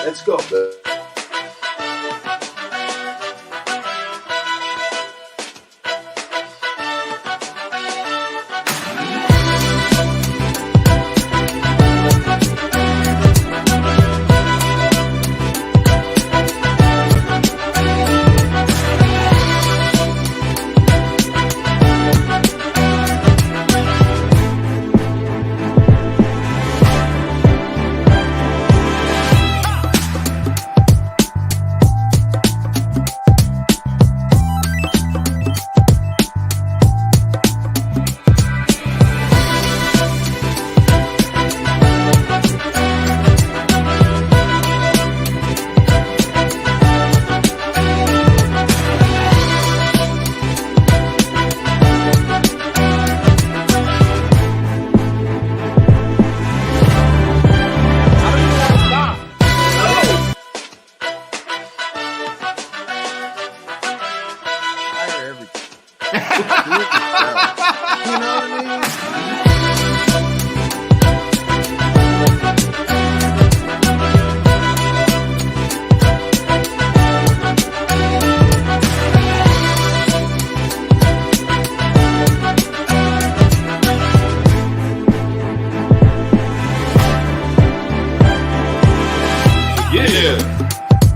Let's go.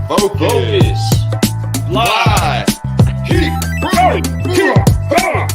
Focus. Fly. Keep rolling.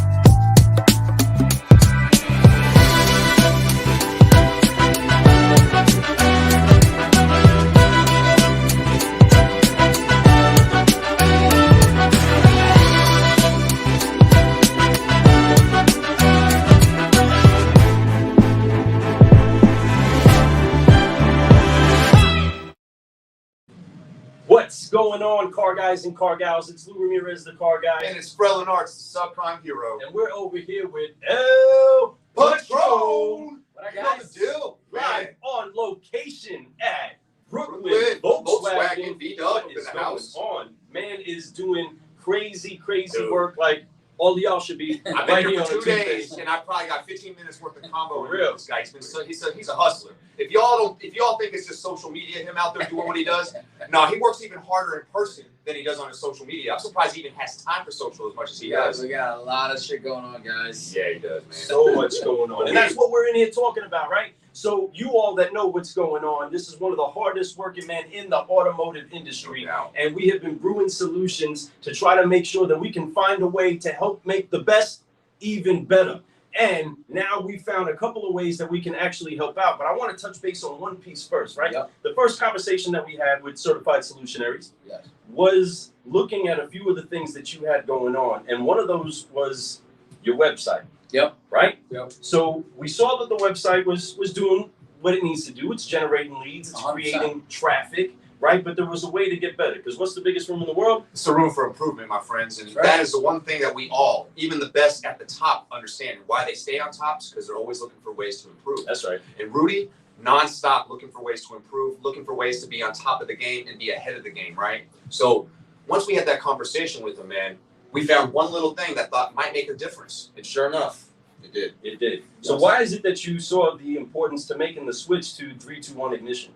What's going on, car guys and car gals? It's Lou Ramirez, the car guy. And it's Sprellin Arts, the subprime hero. And we're over here with El Patronn. What I You know got? the deal, Live man. on location at Brooklyn Volkswagen V-Dub What in is the going house. on? Man is doing crazy Dude. work like all of y'all should be. I've been right here on for a 2 Tuesday. days, and I probably got 15 minutes worth of combo. For real. This guy, he's a hustler. If y'all think it's just social media, him out there doing what he does, no, he works even harder in person than he does on his social media. I'm surprised he even has time for social as much as he does. We got a lot of shit going on, guys. Yeah, he does, man. So much going on. And that's what we're in here talking about, right? So you all that know what's going on, this is one of the hardest working men in the automotive industry. And we have been brewing solutions to try to make sure that we can find a way to help make the best even better. And now we found a couple of ways that we can actually help out. But I want to touch base on one piece first, right? Yep. The first conversation that we had with Certified Solutionaries Yes. was looking at a few of the things that you had going on. And one of those was your website. Yep. Right? Yep. So we saw that the website was doing what it needs to do. It's generating leads. It's 100%. creating traffic, right? But there was a way to get better. Because what's the biggest room in the world? It's a room for improvement, my friends. And Right. that is the one thing that we all, even the best at the top, understand. Why they stay on top is because they're always looking for ways to improve. That's right. And Rudy, nonstop looking for ways to improve, looking for ways to be on top of the game and be ahead of the game, right? So once we had that conversation with him, man, we found one little thing that thought might make a difference. And sure enough, it did. It did. So why is it that you saw the importance to making the switch to 3-2-1 ignition?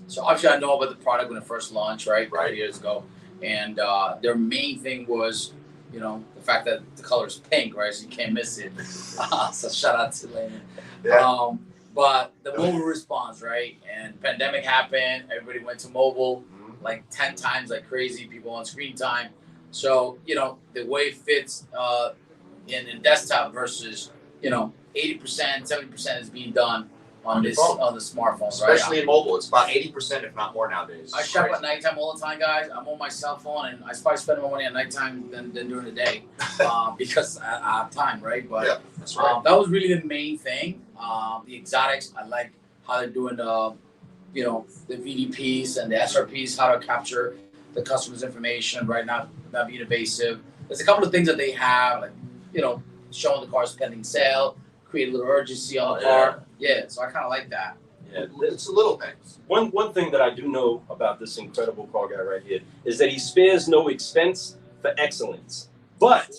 So obviously I know about the product when it first launched, right? Right. 2 years ago. And their main thing was, you know, the fact that the color is pink, right? So you can't miss it. So shout out to Lane. Yeah. But the mobile response, right? And pandemic happened, everybody went to mobile like 10 times like crazy, people on screen time. So, you know, the way it fits in desktop versus, you know, 80%, 70% is being done on the smartphone, right? Especially in mobile, it's about 80%, if not more nowadays. I shop at nighttime all the time, guys. I'm on my cell phone, and I probably spend more money at nighttime than during the day because I have time, right? But yeah, that's right. that was really the main thing. The exotics, I like how they're doing the, you know, the VDPs and the SRPs, how to capture the customer's information, right? Not being evasive. There's a couple of things that they have, like, you know, showing the car's pending sale, create a little urgency on the car. Yeah, so I kind of like that. Yeah, It's the little things. One thing that I do know about this incredible car guy right here is that he spares no expense for excellence. But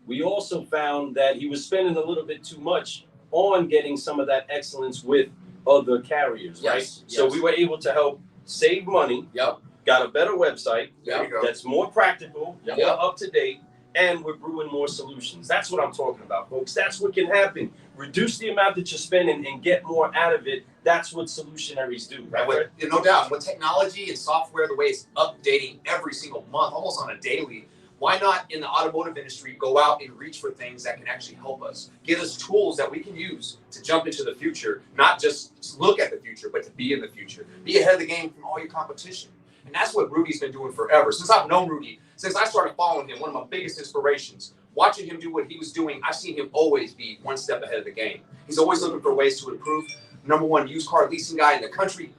we also found that he was spending a little bit too much on getting some of that excellence with other carriers, right? Yes, So yes. we were able to help save money, Yep. got a better website There you go. that's more practical, Yep. more up to date, and we're brewing more solutions. That's what I'm talking about, folks. That's what can happen. Reduce the amount that you're spending and get more out of it. That's what Solutionaries do, right? No doubt. With technology and software, the way it's updating every single month, almost on a daily, why not in the automotive industry go out and reach for things that can actually help us, get us tools that we can use to jump into the future, not just look at the future, but to be in the future, be ahead of the game from all your competition. And that's what Rudy's been doing forever. Since I've known Rudy, since I started following him, one of my biggest inspirations, watching him do what he was doing, I've seen him always be one step ahead of the game. He's always looking for ways to improve. Number one used car leasing guy in the country,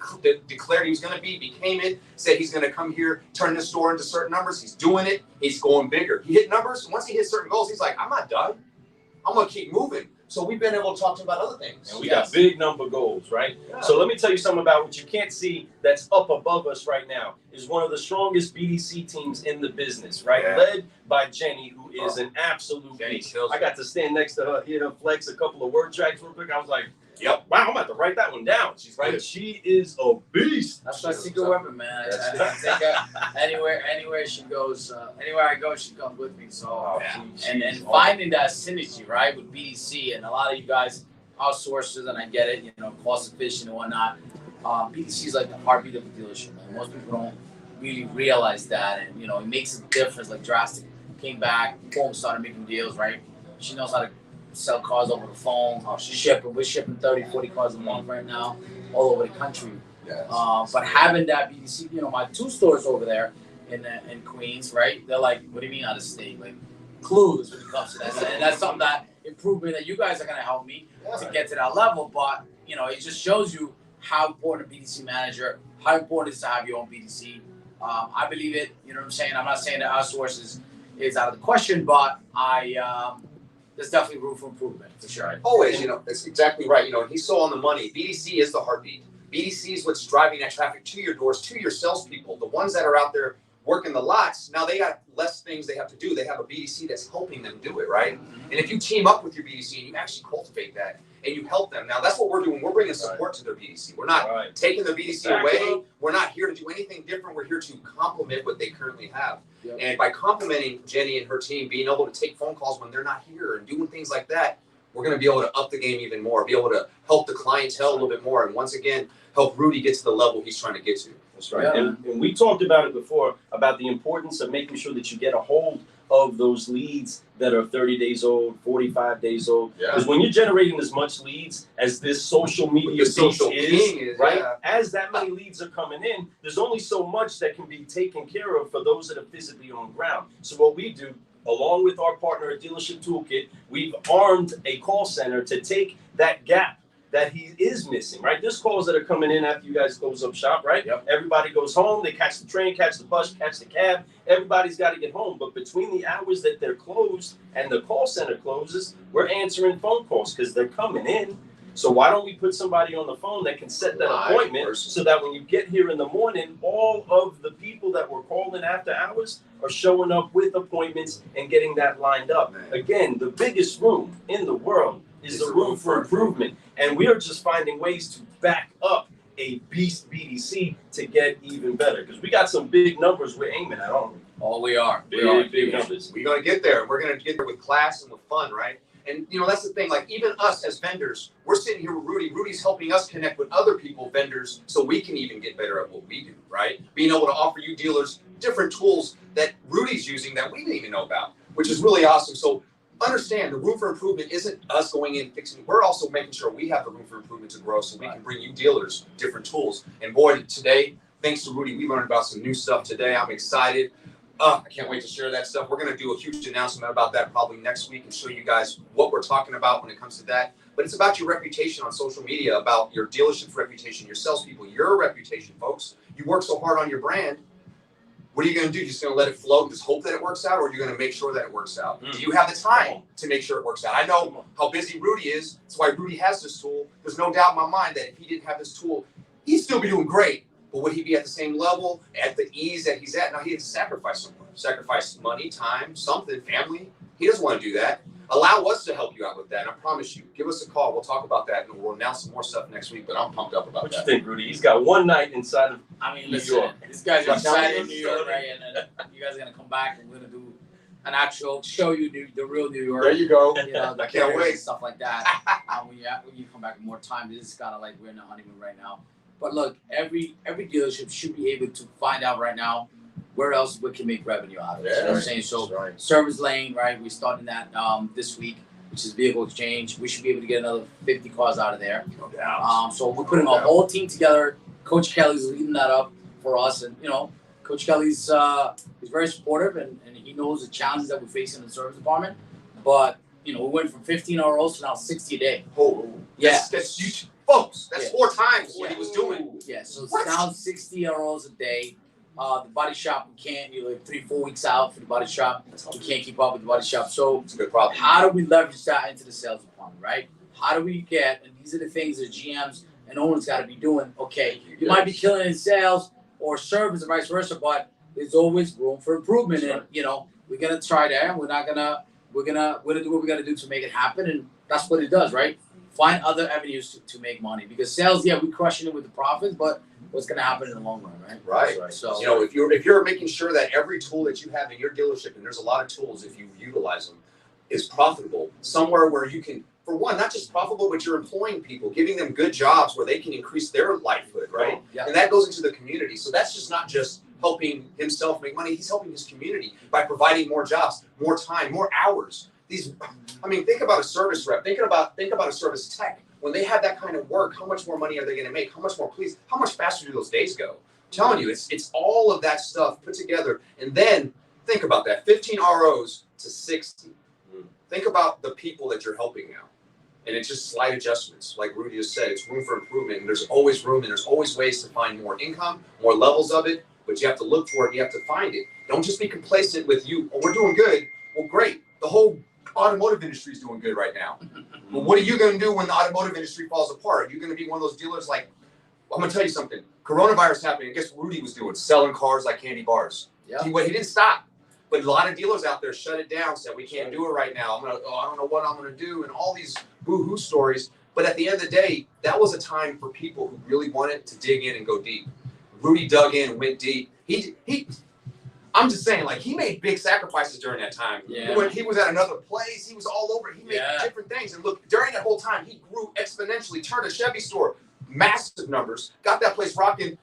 declared he was going to be, became it, said he's going to come here, turn this store into certain numbers. He's doing it. He's going bigger. He hit numbers. Once he hits certain goals, he's like, I'm not done. I'm going to keep moving. So we've been able to talk to him about other things. And we got big number goals, right? Yeah. So let me tell you something about what you can't see that's up above us right now is one of the strongest BDC teams in the business, right? Yeah. Led by Jenny, who is an absolute Jenny beast. kills I got to stand next to her, hear her flex a couple of word tracks real quick. I was like, Yep. wow, I'm about to write that one down. She's right. Good. She is a beast. That's my secret weapon, man. I think anywhere she goes, anywhere I go, she comes with me. So, and finding that synergy, right, with BDC and a lot of you guys outsources, and I get it, you know, cost efficient and whatnot. BDC is like the heartbeat of a dealership, man. Most people don't really realize that, and you know, it makes a difference. Like Drastic came back, boom, started making deals, right? She knows how to sell cars over the phone. She's shipping. We're shipping 30, 40 cars a month right now, all over the country. Yes. But having that BDC, you know, my 2 stores over there in Queens, right? They're like, what do you mean out of state? Like, clues when it comes to that. And that's something that improvement that you guys are gonna help me to get to that level. But you know, it just shows you how important a BDC manager, how important it is to have your own BDC. I believe it. You know what I'm saying? I'm not saying that outsource is out of the question, but there's definitely room for improvement for sure. Always, you know, that's exactly right. You know, he's so on the money. BDC is the heartbeat. BDC is what's driving that traffic to your doors, to your salespeople. The ones that are out there working the lots, now they got less things they have to do. They have a BDC that's helping them do it, right? And if you team up with your BDC and you actually cultivate that and you help them, now that's what we're doing. We're bringing support to their BDC. We're not taking their BDC away. We're not here to do anything different. We're here to complement what they currently have. Yep. And by complimenting Jenny and her team, being able to take phone calls when they're not here and doing things like that, we're going to be able to up the game even more, be able to help the clientele a little bit more, and once again, help Rudy get to the level he's trying to get to. That's right. Yeah. And we talked about it before, about the importance of making sure that you get a hold of those leads that are 30 days old, 45 days old. Because when you're generating as much leads as this social media beast is, right? As that many leads are coming in, there's only so much that can be taken care of for those that are physically on ground. So what we do, along with our partner at Dealership Toolkit, we've armed a call center to take that gap that he is missing, right? There's calls that are coming in after you guys close up shop, right? Yep. Everybody goes home, they catch the train, catch the bus, catch the cab. Everybody's got to get home. But between the hours that they're closed and the call center closes, we're answering phone calls because they're coming in. So why don't we put somebody on the phone that can set that appointment so that when you get here in the morning, all of the people that were calling after hours are showing up with appointments and getting that lined up. Again, the biggest room in the world is the room for improvement. And we are just finding ways to back up a beast BDC to get even better. Because we got some big numbers we're aiming at, aren't we? Oh, we are. Big numbers. We're going to get there. We're going to get there with class and with fun, right? And, you know, that's the thing. Like, even us as vendors, we're sitting here with Rudy. Rudy's helping us connect with other people, vendors, so we can even get better at what we do, right? Being able to offer you dealers different tools that Rudy's using that we didn't even know about, which is really awesome. So understand, the room for improvement isn't us going in and fixing. We're also making sure we have the room for improvement to grow so we can bring you dealers different tools. And boy, today, thanks to Rudy, we learned about some new stuff today. I'm excited. I can't wait to share that stuff. We're going to do a huge announcement about that probably next week and show you guys what we're talking about when it comes to that. But it's about your reputation on social media, about your dealership's reputation, your salespeople, your reputation, folks. You work so hard on your brand. What are you going to do? You're just going to let it flow and just hope that it works out, or are you going to make sure that it works out? Do you have the time to make sure it works out? I know how busy Rudy is. That's why Rudy has this tool. There's no doubt in my mind that if he didn't have this tool, he'd still be doing great. But would he be at the same level, at the ease that he's at? Now, he had to sacrifice somewhere. Sacrifice money, time, something, family. He doesn't want to do that. allow us to help you out with that. And I promise you, give us a call. We'll talk about that, and we'll announce some more stuff next week. But I'm pumped up about What that. you think, Rudy? He's got one night inside of New listen, York. these guys are Right. excited in New York, right? And then you guys are gonna come back and we're gonna do an actual show you the real New York. There you go. You know, the I can't players wait. and stuff like that. When you come back with more time, this is kind of like we're in the honeymoon right now. But look, every dealership should be able to find out right now where else we can make revenue out of it. You know what I'm saying? So right. service lane, right? We're starting that this week, which is vehicle exchange. We should be able to get another 50 cars out of there. No doubt. So we're putting a whole team together. Coach Kelly's leading that up for us, and you know, Coach Kelly's he's very supportive, and he knows the challenges that we're facing in the service department. But you know, we went from 15 ROs to now 60 a day. Oh, Yeah. That's huge, folks. That's Yeah. 4 times what he was doing. Yeah, so it's What? now 60 ROs a day. The body shop, we can't. You're like 3-4 weeks out for the body shop. We can't keep up with the body shop. So It's a good problem. how do we leverage that into the sales department, right? How do we get, and these are the things that GMs and owners got to be doing. Okay, you might be killing in sales or service and vice versa, but there's always room for improvement. And you know, we're gonna try that, and we're gonna do what we gotta do to make it happen, and that's what it does, right? Find other avenues to make money, because sales, yeah, we're crushing it with the profits, but what's gonna happen in the long run, right? Right. So You know, if you're making sure that every tool that you have in your dealership, and there's a lot of tools if you utilize them, is profitable, somewhere where you can, for one, not just profitable, but you're employing people, giving them good jobs where they can increase their livelihood, right? Yeah. And that goes into the community. So that's just not just helping himself make money, he's helping his community by providing more jobs, more time, more hours. Think about a service rep, think about a service tech. When they have that kind of work, how much more money are they going to make? How much more, please? How much faster do those days go? I'm telling you, it's all of that stuff put together. And then think about that, 15 ROs to 60. Think about the people that you're helping now. And it's just slight adjustments. Like Rudy just said, it's room for improvement. And there's always room, and there's always ways to find more income, more levels of it. But you have to look for it. You have to find it. Don't just be complacent with you. Oh, we're doing good. Well, great. The whole automotive industry is doing good right now. Well, what are you going to do when the automotive industry falls apart? Are you going to be one of those dealers like, I'm going to tell you something. Coronavirus happening. Guess what Rudy was doing? Selling cars like candy bars. Yeah. He didn't stop. But a lot of dealers out there shut it down, said we can't do it right now. I don't know what I'm going to do, and all these boo-hoo stories. But at the end of the day, that was a time for people who really wanted to dig in and go deep. Rudy dug in and went deep. I'm just saying, like, he made big sacrifices during that time. Yeah. When he was at another place, he was all over. He made different things. And look, during that whole time, he grew exponentially, turned a Chevy store, massive numbers, got that place rocking,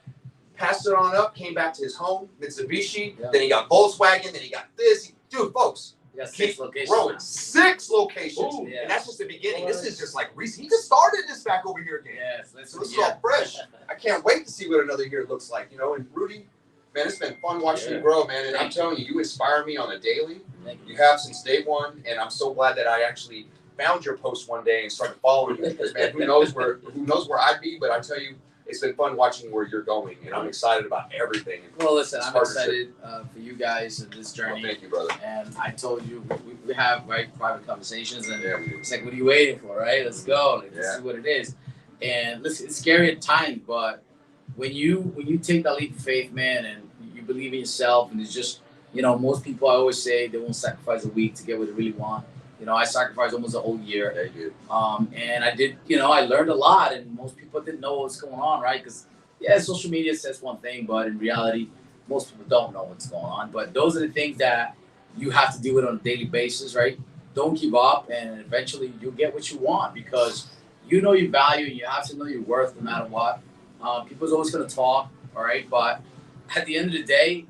passed it on up, came back to his home, Mitsubishi, then he got Volkswagen, then he got this. Dude, folks, You got 6 locations. growing. Now. 6 locations. Ooh, yeah. And that's just the beginning. This is just like recent. He just started this back over here again. Yes, So this is all fresh. I can't wait to see what another year looks like, you know. And Rudy, man, it's been fun watching you grow, man. And I'm telling you, you inspire me on a daily. Thank you. You have since day one, and I'm so glad that I actually found your post one day and started following you. Because man, who knows where I'd be? But I tell you, it's been fun watching where you're going, and I'm excited about everything. Well, listen, I'm partnership. excited for you guys in this journey. Well, thank you, brother. And I told you we have private conversations, and Yeah, we do. it's like, what are you waiting for, right? Let's go. Like, This Yeah. is what it is. And listen, it's scary at times, but when you take that leap of faith, man, and you believe in yourself, and it's just, you know, most people, I always say they won't sacrifice a week to get what they really want. You know, I sacrificed almost a whole year. Yeah, you did. And I did, you know, I learned a lot, and most people didn't know what's going on, right? Because yeah, social media says one thing, but in reality, most people don't know what's going on. But those are the things that you have to deal with on a daily basis, right? Don't give up, and eventually you'll get what you want, because you know your value. You have to know your worth no matter what. People's always going to talk, all right? But at the end of the day,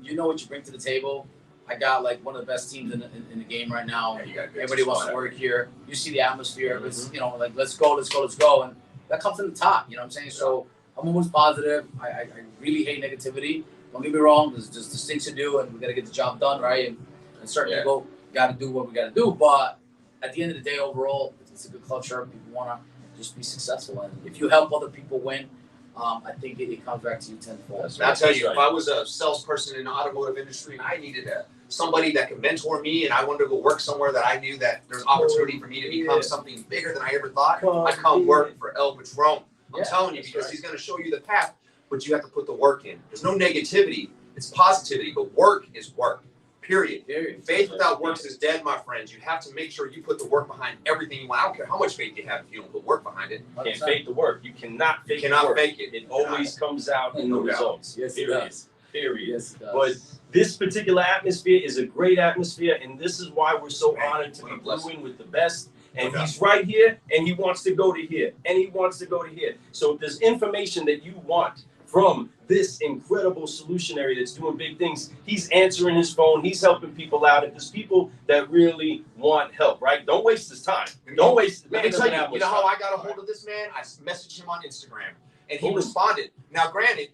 you know what you bring to the table. I got like one of the best teams in the game right now. Yeah, you got good Everybody wants to spot. work here. You see the atmosphere. It's, you know, like, let's go. And that comes from the top, you know what I'm saying? So I'm always positive. I really hate negativity. Don't get me wrong. There's things to do, and we got to get the job done, right? And certain people got to do what we got to do. But at the end of the day, overall, it's a good culture. People want to just be successful. And if you help other people win, I think it comes back to you tenfold. And I'll tell you, if I was a salesperson in the automotive industry and I needed somebody that could mentor me, and I wanted to go work somewhere that I knew that there's opportunity for me to become something bigger than I ever thought, I'd come work for El Patronn. I'm telling you, because he's going to show you the path, but you have to put the work in. There's no negativity. It's positivity, but work is work. Period. Period. Faith without works is dead, my friends. You have to make sure you put the work behind everything you want. I don't care how much faith you have if you don't put work behind it. You can't fake the work. You cannot fake You cannot the work. fake it. It always comes out in the No doubt. results. Yes, it Period. does. Period. Yes, it does. But this particular atmosphere is a great atmosphere, and this is why we're so honored to be brewing with the best. And he's right here, and he wants to go to here, and he wants to go to here. So if there's information that you want from this incredible solutionary that's doing big things, he's answering his phone, he's helping people out. If there's people that really want help, right? Don't waste his time. Don't waste. Let me tell you, you know how I got a hold of this man? I messaged him on Instagram, and he responded. Now, granted,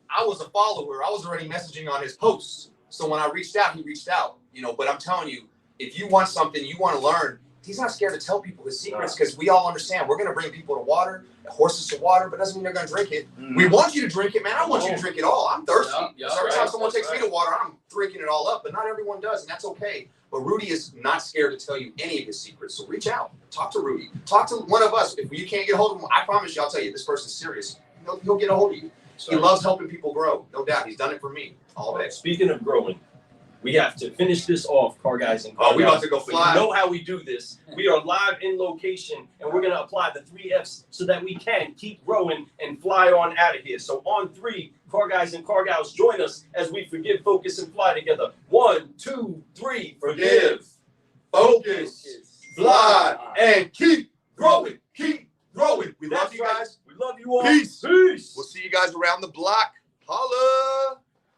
I was a follower. I was already messaging on his posts. So when I reached out, he reached out. You know, but I'm telling you, if you want something, you want to learn, he's not scared to tell people his secrets because we all understand. We're going to bring people to water, horses to water, but doesn't mean they're going to drink it. We want you to drink it, man. I want you to drink it all. I'm thirsty. So every time someone takes me to water, I'm drinking it all up, but not everyone does, and that's okay. But Rudy is not scared to tell you any of his secrets. So reach out. Talk to Rudy. Talk to one of us. If you can't get a hold of him, I promise you, I'll tell you, this person's serious. He'll get a hold of you. He loves helping people grow. No doubt. He's done it for me all day. Speaking of growing, we have to finish this off, car guys and car we guys. about to go fly. You know how we do this. We are live in location, and we're going to apply the 3 Fs so that we can keep growing and fly on out of here. So on 3, car guys and car gals, join us as we forgive, focus, and fly together. 1, 2, 3. Forgive, focus, fly, and keep growing. Keep growing. We love you guys. We love you all. Peace. Peace. We'll see you guys around the block. Holla.